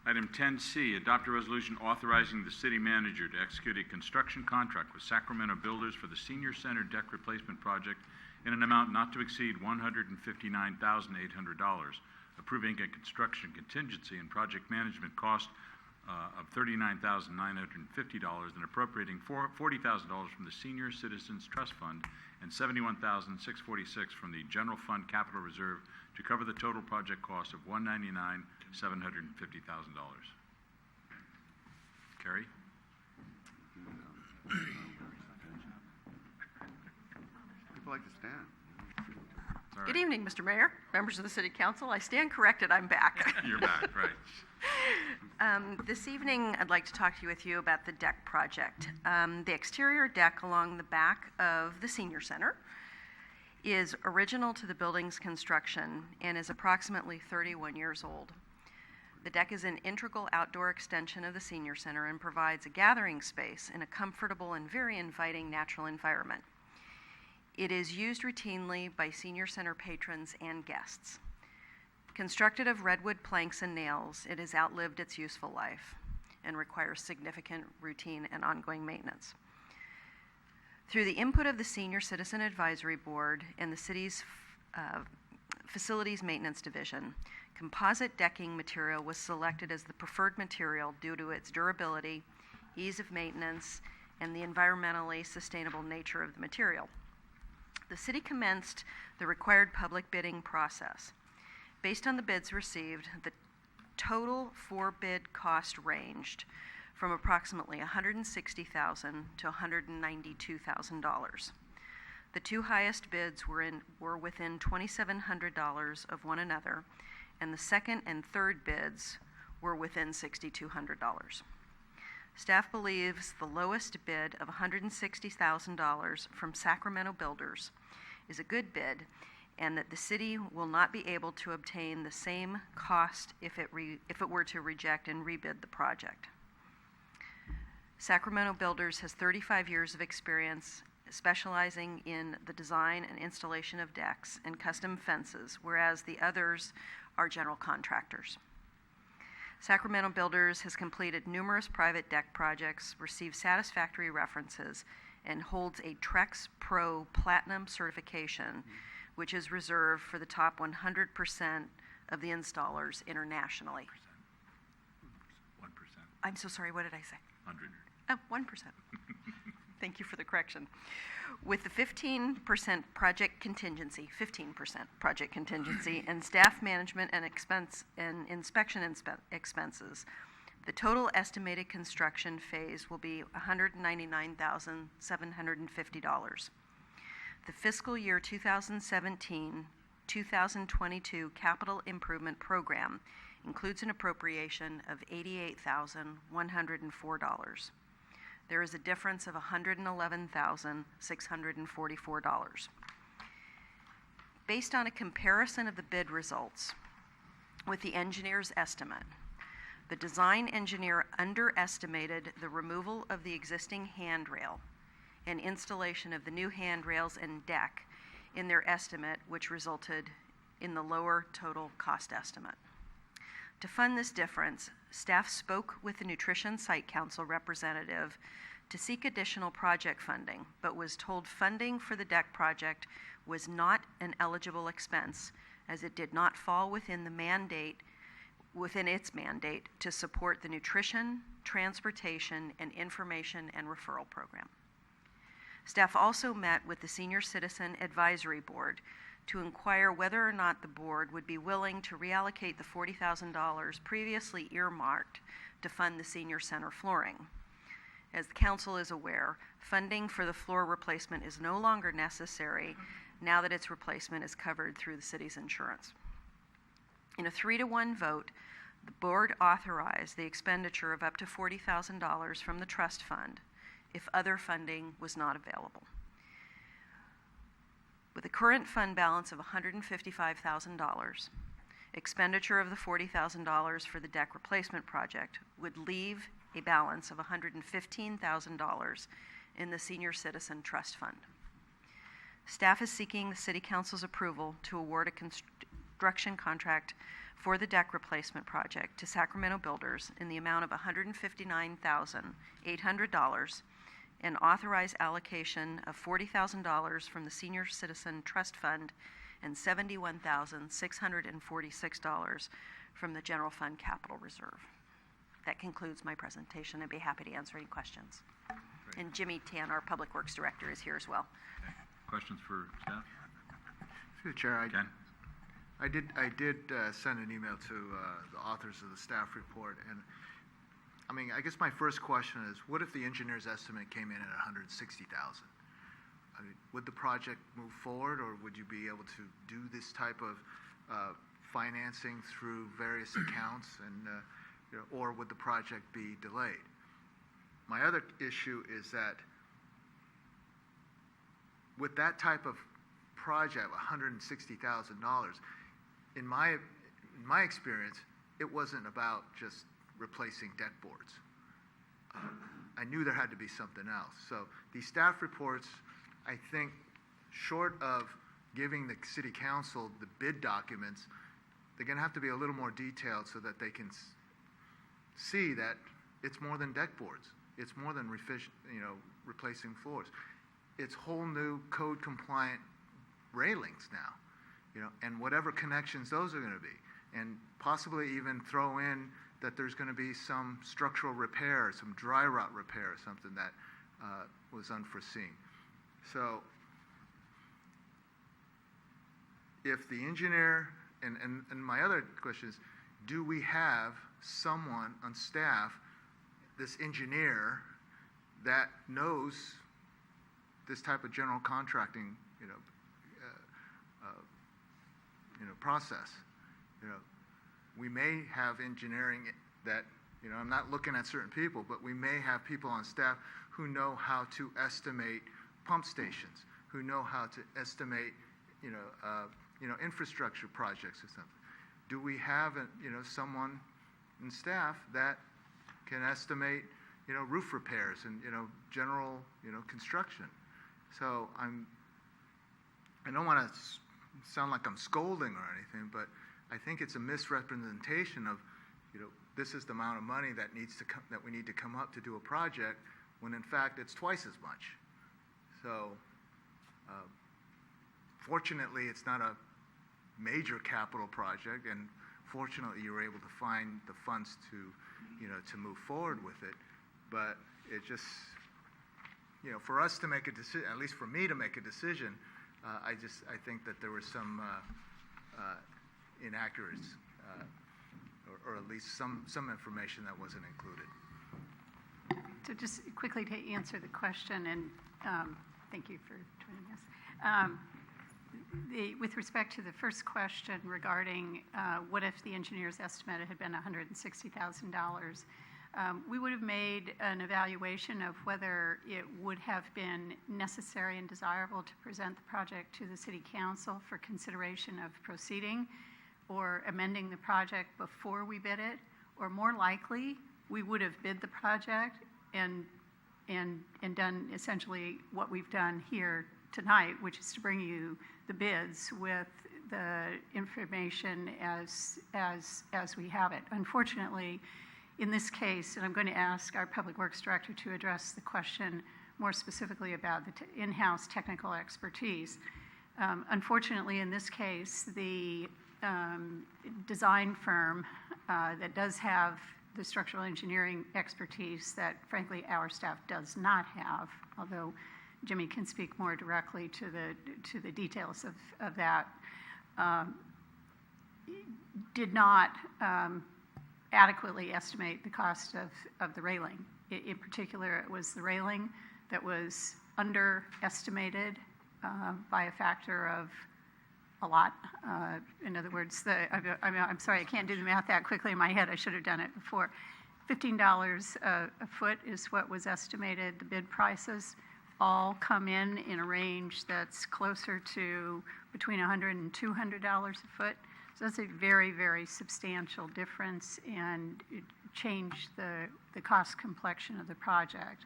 Item 10C, adopt a resolution authorizing the city manager to execute a construction contract with Sacramento Builders for the Senior Center deck replacement project in an amount not to exceed $159,800, approving a construction contingency and project management cost of $39,950 and appropriating $40,000 from the Senior Citizens Trust Fund and $71,646 from the General Fund Capital Reserve to cover the total project cost of $199,750,000. Carrie? People like to stand. Good evening, Mr. Mayor, members of the City Council. I stand corrected, I'm back. You're back, right. This evening, I'd like to talk with you about the deck project. The exterior deck along the back of the Senior Center is original to the building's construction and is approximately 31 years old. The deck is an integral outdoor extension of the Senior Center and provides a gathering space in a comfortable and very inviting natural environment. It is used routinely by Senior Center patrons and guests. Constructed of redwood planks and nails, it has outlived its useful life and requires significant routine and ongoing maintenance. Through the input of the Senior Citizen Advisory Board and the city's Facilities Maintenance Division, composite decking material was selected as the preferred material due to its durability, ease of maintenance, and the environmentally sustainable nature of the material. The city commenced the required public bidding process. Based on the bids received, the total for-bid cost ranged from approximately $160,000 to $192,000. The two highest bids were within $2,700 of one another, and the second and third bids were within $6,200. Staff believes the lowest bid of $160,000 from Sacramento Builders is a good bid, and that the city will not be able to obtain the same cost if it were to reject and rebid the project. Sacramento Builders has 35 years of experience specializing in the design and installation of decks and custom fences, whereas the others are general contractors. Sacramento Builders has completed numerous private deck projects, received satisfactory references, and holds a Trex Pro Platinum certification, which is reserved for the top 100% of the installers internationally. 1%. I'm so sorry, what did I say? 100. Oh, 1%. Thank you for the correction. With the 15% project contingency, and staff management and inspection expenses, the total estimated construction phase will be $199,750. The fiscal year 2017-2022 capital improvement program includes an appropriation of $88,104. There is a difference of $111,644. Based on a comparison of the bid results with the engineer's estimate, the design engineer underestimated the removal of the existing handrail and installation of the new handrails and deck in their estimate, which resulted in the lower total cost estimate. To fund this difference, staff spoke with the Nutrition Site Council representative to seek additional project funding, but was told funding for the deck project was not an eligible expense, as it did not fall within its mandate to support the nutrition, transportation, and information and referral program. Staff also met with the Senior Citizen Advisory Board to inquire whether or not the board would be willing to reallocate the $40,000 previously earmarked to fund the Senior Center flooring. As the council is aware, funding for the floor replacement is no longer necessary now that its replacement is covered through the city's insurance. In a 3-to-1 vote, the board authorized the expenditure of up to $40,000 from the trust fund if other funding was not available. With a current fund balance of $155,000, expenditure of the $40,000 for the deck replacement project would leave a balance of $115,000 in the Senior Citizen Trust Fund. Staff is seeking the City Council's approval to award construction contract for the deck replacement project to Sacramento Builders in the amount of $159,800 and authorize allocation of $40,000 from the Senior Citizen Trust Fund and $71,646 from the General Fund Capital Reserve. That concludes my presentation. I'd be happy to answer any questions. Great. And Jimmy Tan, our Public Works Director, is here as well. Okay. Questions for staff? Through the chair, Ken? I did send an email to the authors of the staff report, and I mean, I guess my first question is, what if the engineer's estimate came in at $160,000? I mean, would the project move forward, or would you be able to do this type of financing through various accounts, and or would the project be delayed? My other issue is that with that type of project, $160,000, in my experience, it wasn't about just replacing deck boards. I knew there had to be something else. So these staff reports, I think, short of giving the city council the bid documents, they're going to have to be a little more detailed so that they can see that it's more than deck boards. It's more than replacing floors. It's whole new code compliant railings now, and whatever connections those are going to be, and possibly even throw in that there's going to be some structural repair, some dry rot repair, or something that was unforeseen. So if the engineer, and my other question is, do we have someone on staff, this engineer, that knows this type of general contracting, process? We may have engineering that, I'm not looking at certain people, but we may have people on staff who know how to estimate pump stations, who know how to estimate, infrastructure projects or something. Do we have, someone in staff that can estimate, roof repairs and, general, construction? So I don't want to sound like I'm scolding or anything, but I think it's a misrepresentation of, this is the amount of money that that we need to come up to do a project, when in fact it's twice as much. So, fortunately, it's not a major capital project, and fortunately, you were able to find the funds to, to move forward with it. But it just, for us to make a decision, at least for me to make a decision, I think that there was some inaccuracies, or at least some information that wasn't included. So just quickly to answer the question, and thank you for joining us. With respect to the first question regarding what if the engineer's estimate had been $160,000, we would have made an evaluation of whether it would have been necessary and desirable to present the project to the City Council for consideration of proceeding or amending the project before we bid it, or more likely, we would have bid the project and done essentially what we've done here tonight, which is to bring you the bids with the information as we have it. Unfortunately, in this case, and I'm going to ask our Public Works Director to address the question more specifically about the in-house technical expertise. Unfortunately, in this case, the design firm that does have the structural engineering expertise that, frankly, our staff does not have, although Jimmy can speak more directly to the details of that, did not adequately estimate the cost of the railing. In particular, it was the railing that was underestimated by a factor of a lot. In other words, I'm sorry, I can't do the math that quickly in my head. I should have done it before. $15 a foot is what was estimated. The bid prices all come in a range that's closer to between $100 and $200 a foot. So that's a very, very substantial difference, and it changed the cost complexion of the project.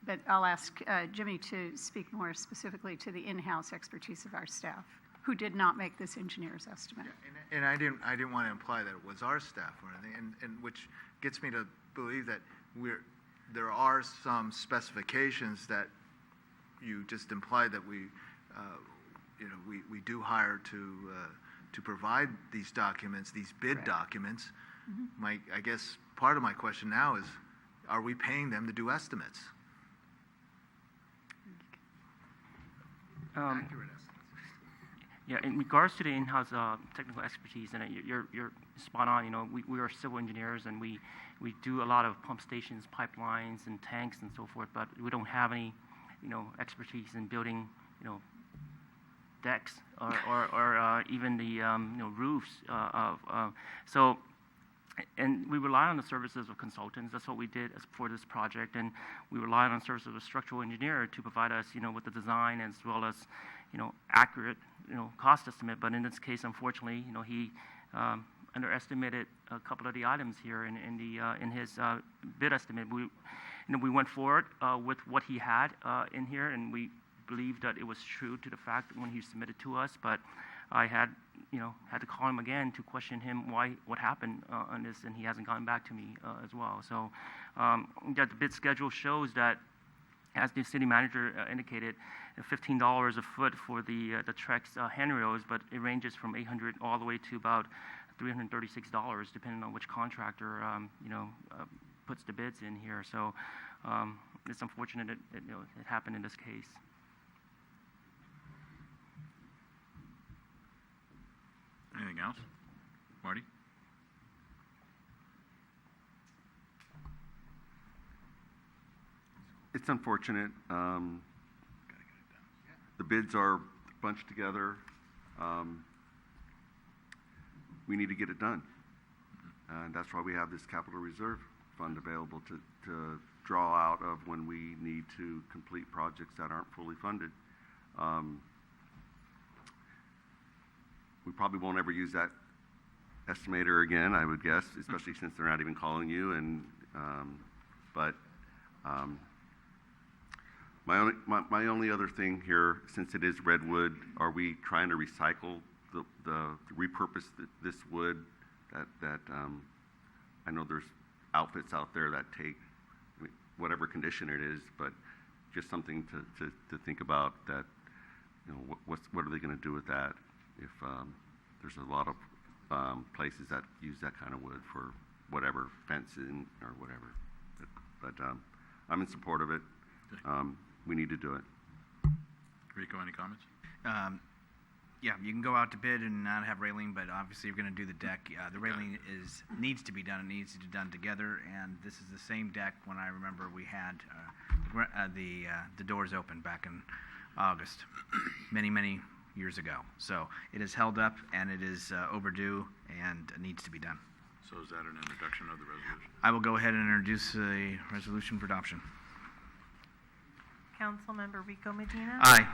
But I'll ask Jimmy to speak more specifically to the in-house expertise of our staff. who did not make this engineer's estimate. And I didn't want to imply that it was our staff or anything, and which gets me to believe that there are some specifications that you just implied that we do hire to provide these documents, these bid Correct. documents. I guess part of my question now is, are we paying them to do estimates? Accurate estimates. Yeah, in regards to the in-house technical expertise, and you're spot on. You know, we are civil engineers, and we do a lot of pump stations, pipelines, and tanks, and so forth. But we don't have any, expertise in building, decks or even the roofs. So, and we rely on the services of consultants. That's what we did for this project, and we relied on the services of a structural engineer to provide us, with the design as well as, accurate, cost estimate. But in this case, unfortunately, he underestimated a couple of the items here in his bid estimate. We went forward with what he had in here, and we believed that it was true to the fact when he submitted to us. But I had to call him again to question him what happened on this, and he hasn't gotten back to me as well. So that the bid schedule shows that, as the city manager indicated, $15 a foot for the Trex handrails, but it ranges from $800 all the way to about $336, depending on which contractor puts the bids in here. So it's unfortunate it happened in this case. Anything else? Marty? It's unfortunate. The bids are bunched together. We need to get it done. And that's why we have this capital reserve fund available to draw out of when we need to complete projects that aren't fully funded. We probably won't ever use that estimator again, I would guess, especially since they're not even calling you. And my only other thing here, since it is redwood, are we trying to recycle repurpose this wood? That I know there's outfits out there that take whatever condition it is, but just something to think about. That what are they going to do with that? If there's a lot of places that use that kind of wood for whatever, fencing or whatever. But I'm in support of it. We need to do it. Rico, any comments? Yeah, you can go out to bid and not have railing, but obviously you're going to do the deck. The railing needs to be done. It needs to be done together, and this is the same deck when I remember we had the doors open back in August, many years ago. So it is held up, and it is overdue, and needs to be done. So is that an introduction of the resolution? I will go ahead and introduce a resolution for adoption. Councilmember Rico Medina. Aye.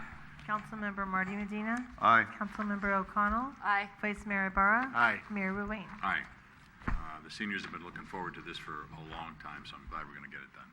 Councilmember Marty Medina. Aye. Councilmember O'Connell. Aye. Vice Mayor Ibarra. Aye. Mayor Ruane. Aye. The seniors have been looking forward to this for a long time, so I'm glad we're going to get it done.